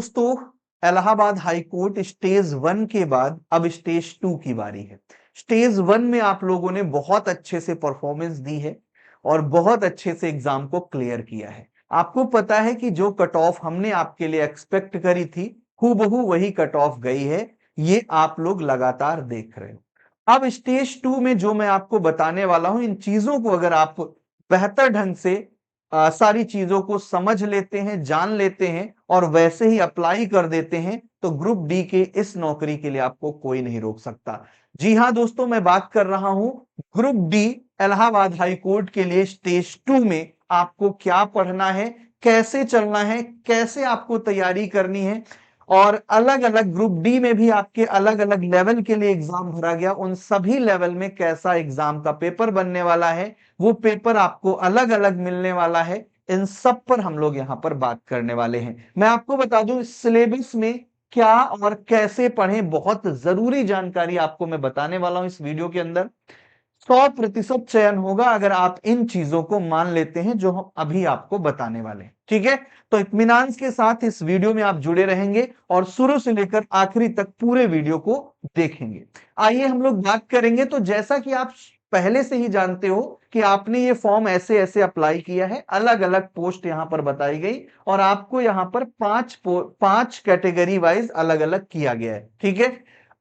दोस्तों, Allahabad high court stage 1 के बाद अब स्टेज 2 की बारी है। स्टेज 1 में आप लोगों ने बहुत अच्छे से परफॉर्मेंस दी है और बहुत अच्छे से एग्जाम को क्लियर किया है। आपको पता है कि जो कट ऑफ हमने आपके लिए एक्सपेक्ट करी थी, हूबहू वही कट ऑफ गई है। ये आप लोग लगातार देख रहे हो। अब स्टेज 2 में जो मैं आपको बताने वाला हूं, इन चीजों को अगर आप बेहतर ढंग से सारी चीजों को समझ लेते हैं, जान लेते हैं और वैसे ही अप्लाई कर देते हैं, तो ग्रुप डी के इस नौकरी के लिए आपको कोई नहीं रोक सकता। जी हां दोस्तों, मैं बात कर रहा हूं group D Allahabad high court के लिए स्टेज 2 में आपको क्या पढ़ना है, कैसे चलना है, कैसे आपको तैयारी करनी है। और अलग अलग ग्रुप डी में भी आपके अलग अलग लेवल के लिए एग्जाम भरा गया, उन सभी लेवल में कैसा एग्जाम का पेपर बनने वाला है, वो पेपर आपको अलग अलग मिलने वाला है। इन सब पर हम लोग यहां पर बात करने वाले हैं। मैं आपको बता दूं सिलेबस में क्या और कैसे पढ़ें, बहुत जरूरी जानकारी आपको मैं बताने वाला हूं इस वीडियो के अंदर। 100% चयन होगा अगर आप इन चीजों को मान लेते हैं जो हम अभी आपको बताने वाले हैं। ठीक है, तो इत्मीनान के साथ इस वीडियो में आप जुड़े रहेंगे और शुरू से लेकर आखिरी तक पूरे वीडियो को देखेंगे। आइए हम लोग बात करेंगे। तो जैसा कि आप पहले से ही जानते हो कि आपने ये फॉर्म ऐसे ऐसे अप्लाई किया है, अलग अलग पोस्ट यहां पर बताई गई और आपको यहां पर पांच कैटेगरी वाइज अलग अलग किया गया है। ठीक है,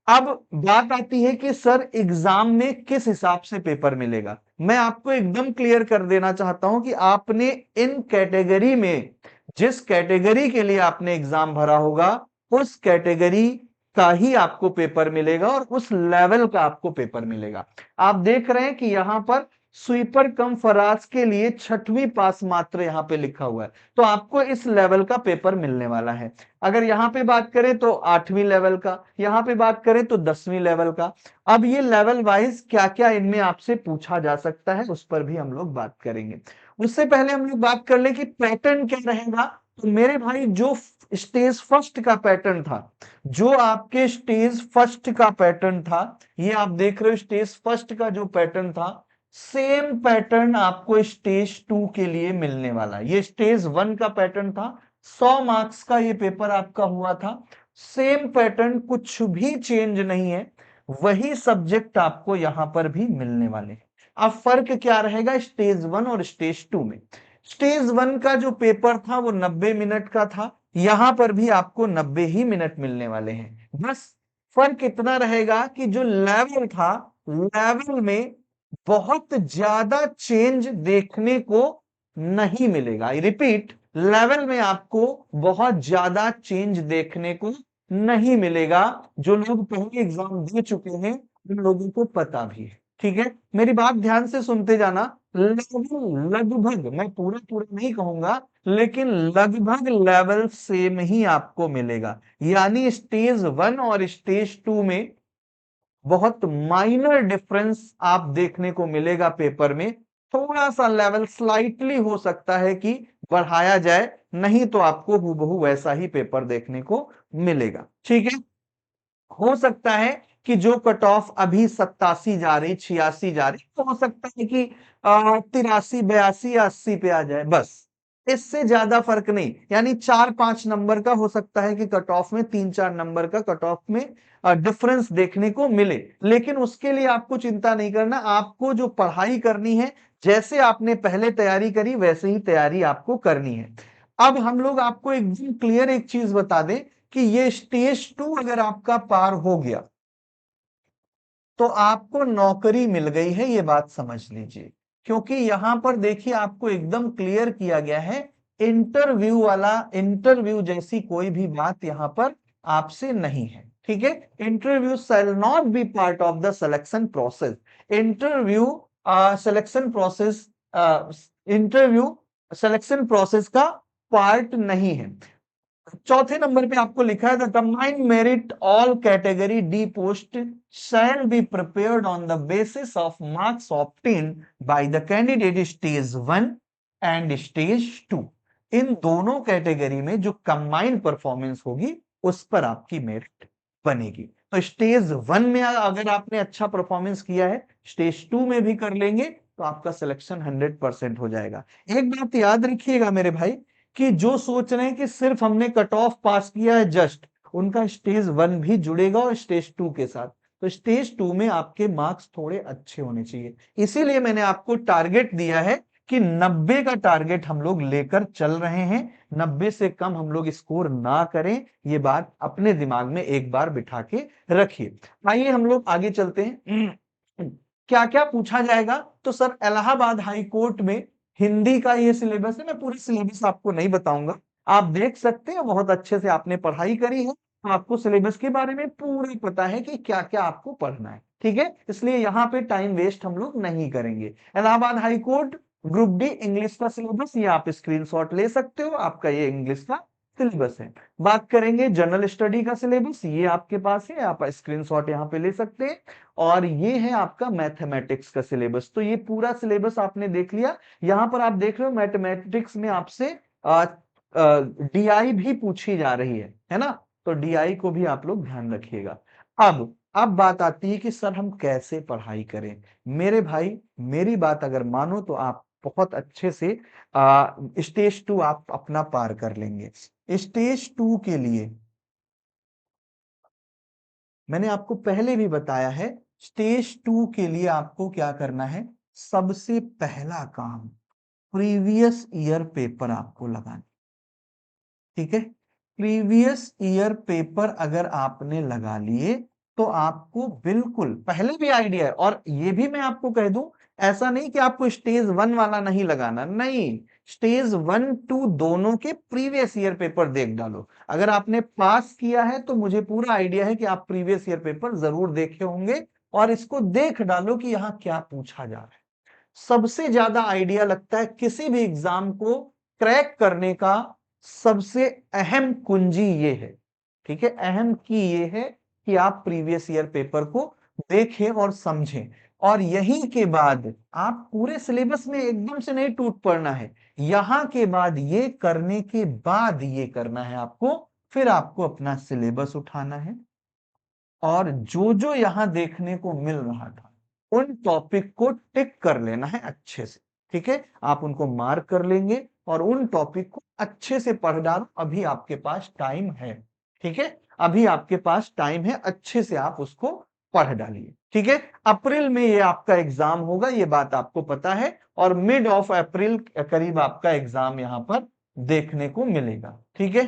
अब बात आती है कि सर एग्जाम में किस हिसाब से पेपर मिलेगा। मैं आपको एकदम क्लियर कर देना चाहता हूं कि आपने इन कैटेगरी में जिस कैटेगरी के लिए आपने एग्जाम भरा होगा, उस कैटेगरी का ही आपको पेपर मिलेगा और उस लेवल का आपको पेपर मिलेगा। आप देख रहे हैं कि यहां पर स्वीपर कम फराज के लिए 6वीं पास मात्र यहां पे लिखा हुआ है, तो आपको इस लेवल का पेपर मिलने वाला है। अगर यहां पे बात करें तो 8वीं लेवल का, यहां पे बात करें तो 10वीं लेवल का। अब ये लेवल वाइज क्या क्या इनमें आपसे पूछा जा सकता है, उस पर भी हम लोग बात करेंगे। उससे पहले हम लोग बात कर ले कि पैटर्न क्या रहेगा। तो मेरे भाई, जो स्टेज फर्स्ट का पैटर्न था, जो आपके स्टेज फर्स्ट का पैटर्न था, ये आप देख रहे हो स्टेज फर्स्ट का जो पैटर्न था, सेम पैटर्न आपको स्टेज 2 के लिए मिलने वाला है। ये स्टेज 1 का पैटर्न था, 100 मार्क्स का ये पेपर आपका हुआ था। सेम पैटर्न, कुछ भी चेंज नहीं है, वही सब्जेक्ट आपको यहां पर भी मिलने वाले हैं। अब फर्क क्या रहेगा स्टेज 1 और स्टेज 2 में। स्टेज 1 का जो पेपर था वो 90 मिनट का था, यहां पर भी आपको 90 ही मिनट मिलने वाले हैं। बस फर्क इतना रहेगा कि जो लेवल था, लेवल में बहुत ज्यादा चेंज देखने को नहीं मिलेगा। आई रिपीट, लेवल में आपको बहुत ज्यादा चेंज देखने को नहीं मिलेगा। जो लोग पहले एग्जाम दे चुके हैं उन लोगों को पता भी है। ठीक है, मेरी बात ध्यान से सुनते जाना। लगभग लगभग, मैं पूरा पूरा नहीं कहूंगा, लेकिन लगभग लेवल सेम ही आपको मिलेगा। यानी स्टेज 1 और स्टेज 2 में बहुत माइनर डिफरेंस आप देखने को मिलेगा पेपर में। थोड़ा सा लेवल स्लाइटली हो सकता है कि बढ़ाया जाए, नहीं तो आपको हूबहू वैसा ही पेपर देखने को मिलेगा। ठीक है, हो सकता है कि जो कट ऑफ अभी 87 जा रही, 86 जा रही, तो हो सकता है कि 83 82 या 80 पे आ जाए, बस इससे ज्यादा फर्क नहीं। यानी 4-5 नंबर का हो सकता है कि कट ऑफ में 3-4 नंबर का कट ऑफ में डिफरेंस देखने को मिले, लेकिन उसके लिए आपको चिंता नहीं करना। आपको जो पढ़ाई करनी है, जैसे आपने पहले तैयारी करी वैसे ही तैयारी आपको करनी है। अब हम लोग आपको एकदम क्लियर एक चीज बता दें कि ये स्टेज 2 अगर आपका पार हो गया तो आपको नौकरी मिल गई है, ये बात समझ लीजिए। क्योंकि यहां पर देखिए आपको एकदम क्लियर किया गया है, इंटरव्यू वाला, इंटरव्यू जैसी कोई भी बात यहां पर आपसे नहीं है। ठीक है, interview shall not be part of the selection process. Interview selection process, interview selection process का पार्ट नहीं है। चौथे नंबर पे आपको लिखा है the combined merit all category D post shall be prepared on the basis of marks obtained by the candidate stage 1 and stage 2। इन दोनों category में जो कंबाइंड परफॉर्मेंस होगी उस पर आपकी मेरिट बनेगी। तो स्टेज 1 में अगर आपने अच्छा परफॉर्मेंस किया है, स्टेज 2 में भी कर लेंगे तो आपका सिलेक्शन 100% हो जाएगा। एक बात याद रखिएगा मेरे भाई कि जो सोच रहे हैं कि सिर्फ हमने कट ऑफ पास किया है जस्ट, उनका स्टेज 1 भी जुड़ेगा और स्टेज 2 के साथ। तो स्टेज 2 में आपके मार्क्स थोड़े अच्छे होने चाहिए, इसीलिए मैंने आपको टारगेट दिया है कि 90 का टारगेट हम लोग लेकर चल रहे हैं। 90 से कम हम लोग स्कोर ना करें, ये बात अपने दिमाग में एक बार बिठा के रखिए। आइए हम लोग आगे चलते हैं। क्या क्या पूछा जाएगा? तो सर इलाहाबाद हाई कोर्ट में हिंदी का ये सिलेबस है, मैं पूरी सिलेबस आपको नहीं बताऊंगा, आप देख सकते हैं, बहुत अच्छे से आपने पढ़ाई करी है, तो आपको सिलेबस के बारे में पूरी पता है कि क्या क्या आपको पढ़ना है, ठीक है। इसलिए यहाँ पे टाइम वेस्ट हम लोग नहीं करेंगे। Allahabad high court group D English का सिलेबस, ये आप स्क्रीनशॉट ले सकते हो, आपका ये इंग्लिश का सिलेबस है। बात करेंगे जनरल स्टडी का सिलेबस, ये आपके पास है, आप स्क्रीनशॉट यहाँ पे ले सकते हैं। और ये है आपका मैथमेटिक्स का सिलेबस, तो ये पूरा सिलेबस आपने देख लिया। यहाँ पर आप देख रहे हो मैथमेटिक्स में आपसे डीआई भी पूछी जा रही है ना, तो डीआई को भी आप लोग ध्यान रखिएगा। अब बात आती है कि सर हम कैसे पढ़ाई करें। मेरे भाई, मेरी बात अगर मानो तो आप बहुत अच्छे से स्टेज 2 आप अपना पार कर लेंगे। स्टेज 2 के लिए मैंने आपको पहले भी बताया है, स्टेज 2 के लिए आपको क्या करना है, सबसे पहला काम प्रीवियस ईयर पेपर आपको लगाना, ठीक है। प्रीवियस ईयर पेपर अगर आपने लगा लिए तो आपको बिल्कुल पहले भी आइडिया है। और ये भी मैं आपको कह दूं, ऐसा नहीं कि आपको स्टेज 1 वाला नहीं लगाना, नहीं, स्टेज 1 2 दोनों के प्रीवियस ईयर पेपर देख डालो। अगर आपने पास किया है तो मुझे पूरा आइडिया है कि आप प्रीवियस ईयर पेपर जरूर देखे होंगे, और इसको देख डालो कि यहां क्या पूछा जा रहा है। सबसे ज्यादा आइडिया लगता है किसी भी एग्जाम को क्रैक करने का, सबसे अहम कुंजी ये है, ठीक है, अहम की ये है कि आप प्रीवियस ईयर पेपर को देखें और समझें। और यहीं के बाद आप पूरे सिलेबस में एकदम से नहीं टूट पड़ना है, यहां के बाद ये करने के बाद ये करना है आपको, फिर आपको अपना सिलेबस उठाना है और जो जो यहां देखने को मिल रहा था उन टॉपिक को टिक कर लेना है अच्छे से, ठीक है। आप उनको मार्क कर लेंगे और उन टॉपिक को अच्छे से पढ़ डालो, अभी आपके पास टाइम है, ठीक है, अभी आपके पास टाइम है, अच्छे से आप उसको पढ़ डालिए, ठीक है। अप्रैल में ये आपका एग्जाम होगा, ये बात आपको पता है, और मिड ऑफ अप्रैल करीब आपका एग्जाम यहां पर देखने को मिलेगा, ठीक है।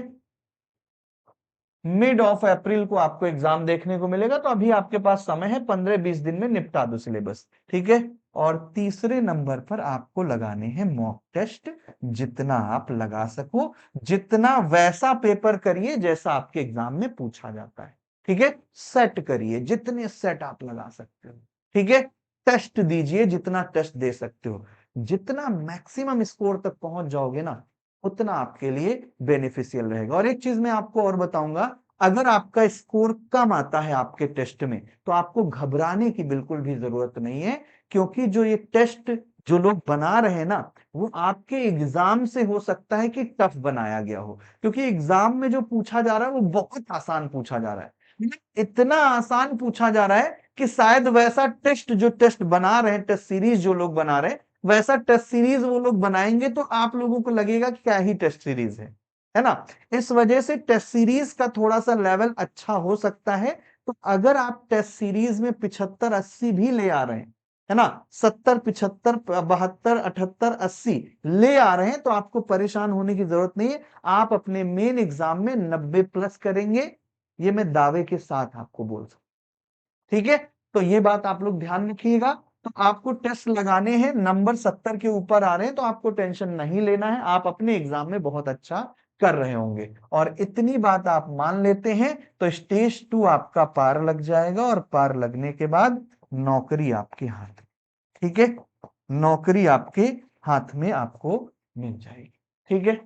मिड ऑफ अप्रैल को आपको एग्जाम देखने को मिलेगा, तो अभी आपके पास समय है, 15-20 दिन में निपटा दो सिलेबस, ठीक है। और तीसरे नंबर पर आपको लगाने हैं मॉक टेस्ट, जितना आप लगा सको, जितना वैसा पेपर करिए जैसा आपके एग्जाम में पूछा जाता है, ठीक है। सेट करिए, जितने सेट आप लगा सकते हो, ठीक है। टेस्ट दीजिए, जितना टेस्ट दे सकते हो, जितना मैक्सिमम स्कोर तक पहुंच जाओगे ना, उतना आपके लिए बेनिफिशियल रहेगा। और एक चीज मैं आपको और बताऊंगा, अगर आपका स्कोर कम आता है आपके टेस्ट में, तो आपको घबराने की बिल्कुल भी जरूरत नहीं है, क्योंकि जो ये टेस्ट जो लोग बना रहे हैं ना, वो आपके एग्जाम से हो सकता है कि टफ बनाया गया हो, क्योंकि एग्जाम में जो पूछा जा रहा है वो बहुत आसान पूछा जा रहा है, इतना आसान पूछा जा रहा है कि शायद वैसा टेस्ट जो टेस्ट बना रहे हैं, टेस्ट सीरीज जो लोग बना रहे हैं, वैसा टेस्ट सीरीज वो लोग बनाएंगे तो आप लोगों को लगेगा कि क्या ही टेस्ट सीरीज है ना। इस वजह से टेस्ट सीरीज का थोड़ा सा लेवल अच्छा हो सकता है। तो अगर आप टेस्ट सीरीज में 75-80 भी ले आ रहे हैं, है ना, 70-75 72 78 80 ले आ रहे हैं, तो आपको परेशान होने की जरूरत नहीं है, आप अपने मेन एग्जाम में 90 प्लस करेंगे, ये मैं दावे के साथ आपको बोल सकता हूं, ठीक है। तो ये बात आप लोग ध्यान रखिएगा। तो आपको टेस्ट लगाने हैं, नंबर 70 के ऊपर आ रहे हैं तो आपको टेंशन नहीं लेना है, आप अपने एग्जाम में बहुत अच्छा कर रहे होंगे। और इतनी बात आप मान लेते हैं तो स्टेज 2 आपका पार लग जाएगा, और पार लगने के बाद नौकरी आपके हाथ, ठीक है, नौकरी आपके हाथ में आपको मिल जाएगी, ठीक है।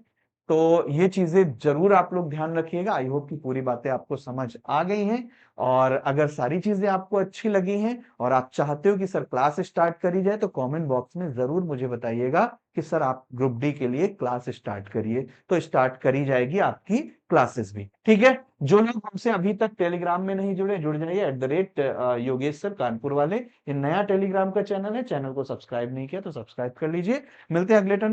तो ये चीजें जरूर आप लोग ध्यान रखिएगा। आई होप कि पूरी बातें आपको समझ आ गई हैं, और अगर सारी चीजें आपको अच्छी लगी हैं और आप चाहते हो कि सर क्लास स्टार्ट करी जाए, तो कमेंट बॉक्स में जरूर मुझे बताइएगा कि सर आप ग्रुप डी के लिए क्लास स्टार्ट करिए, तो स्टार्ट करी जाएगी आपकी क्लासेस भी, ठीक है। जो लोग हमसे अभी तक टेलीग्राम में नहीं जुड़े, जुड़ जाइए, @योगेश सर कानपुर वाले, ये नया टेलीग्राम का चैनल है, चैनल को सब्सक्राइब नहीं किया तो सब्सक्राइब कर लीजिए। मिलते हैं अगले